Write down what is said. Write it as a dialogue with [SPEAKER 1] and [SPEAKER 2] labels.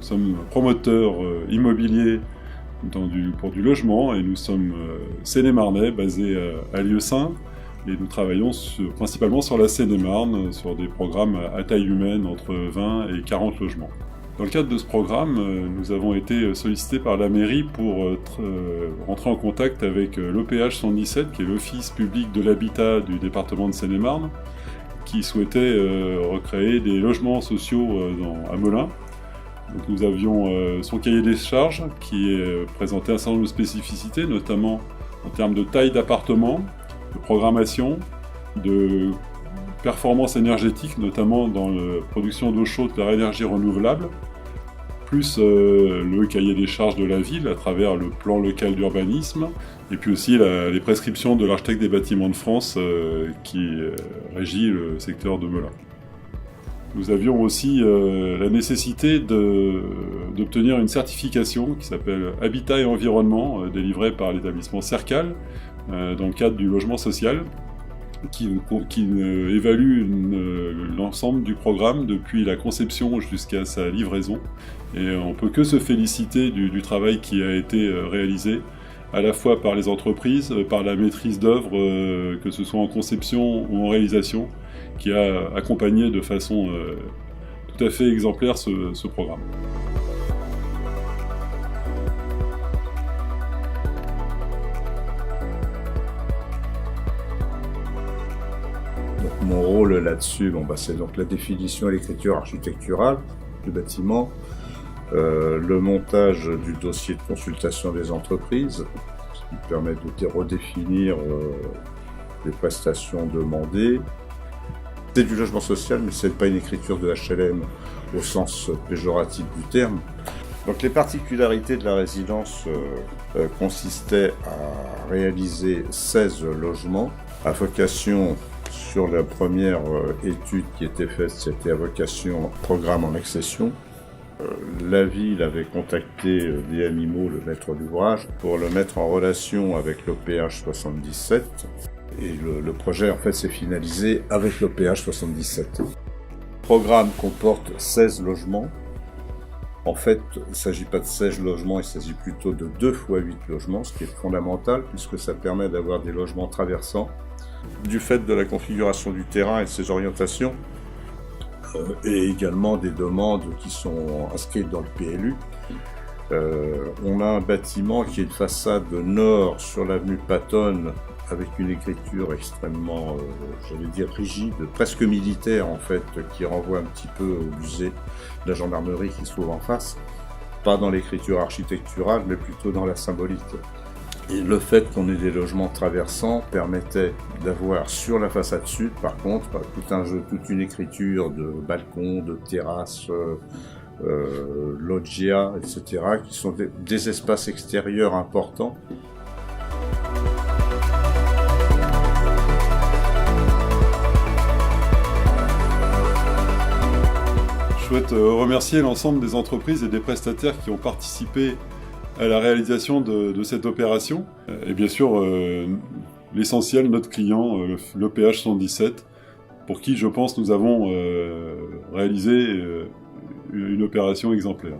[SPEAKER 1] Nous sommes promoteurs immobiliers pour du logement et nous sommes Seine-et-Marnais, basés à Lieusaint. Et nous travaillons principalement sur la Seine-et-Marne, sur des programmes à taille humaine entre 20 et 40 logements. Dans le cadre de ce programme, nous avons été sollicités par la mairie pour rentrer en contact avec l'OPH 117, qui est l'Office public de l'habitat du département de Seine-et-Marne, qui souhaitait recréer des logements sociaux à Melun. Donc nous avions son cahier des charges qui présentait un certain nombre de spécificités, notamment en termes de taille d'appartement, de programmation, de performance énergétique, notamment dans la production d'eau chaude par énergie renouvelable, plus le cahier des charges de la ville à travers le plan local d'urbanisme, et puis aussi les prescriptions de l'architecte des bâtiments de France qui régit le secteur de Melun. Nous avions aussi la nécessité d'obtenir une certification qui s'appelle Habitat et Environnement, délivrée par l'établissement Cercal, dans le cadre du logement social, qui évalue l'ensemble du programme depuis la conception jusqu'à sa livraison. Et on ne peut que se féliciter du travail qui a été réalisé, à la fois par les entreprises, par la maîtrise d'œuvre, que ce soit en conception ou en réalisation, qui a accompagné de façon tout à fait exemplaire ce programme.
[SPEAKER 2] Mon rôle là-dessus, c'est donc la définition et l'écriture architecturale du bâtiment, le montage du dossier de consultation des entreprises, ce qui permet de redéfinir les prestations demandées. C'est du logement social, mais ce n'est pas une écriture de HLM au sens péjoratif du terme. Donc les particularités de la résidence consistaient à réaliser 16 logements à vocation. Sur la première étude qui était faite, c'était à vocation programme en accession. La ville avait contacté DMIMO, le maître d'ouvrage, pour le mettre en relation avec l'OPH 77. Et le projet en fait s'est finalisé avec l'OPH 77. Le programme comporte 16 logements. En fait, il ne s'agit pas de 16 logements, il s'agit plutôt de 2 x 8 logements, ce qui est fondamental puisque ça permet d'avoir des logements traversants. Du fait de la configuration du terrain et de ses orientations, et également des demandes qui sont inscrites dans le PLU, on a un bâtiment qui est une façade nord sur l'avenue Patton avec une écriture extrêmement, rigide, presque militaire en fait, qui renvoie un petit peu au musée de la gendarmerie qui se trouve en face. Pas dans l'écriture architecturale, mais plutôt dans la symbolique. Et le fait qu'on ait des logements traversants permettait d'avoir sur la façade sud, par contre, toute une écriture de balcons, de terrasses, loggia, etc., qui sont des espaces extérieurs importants.
[SPEAKER 1] Je souhaite remercier l'ensemble des entreprises et des prestataires qui ont participé à la réalisation de cette opération. Et bien sûr, l'essentiel, notre client, l'OPH 117, pour qui, je pense, nous avons réalisé une opération exemplaire.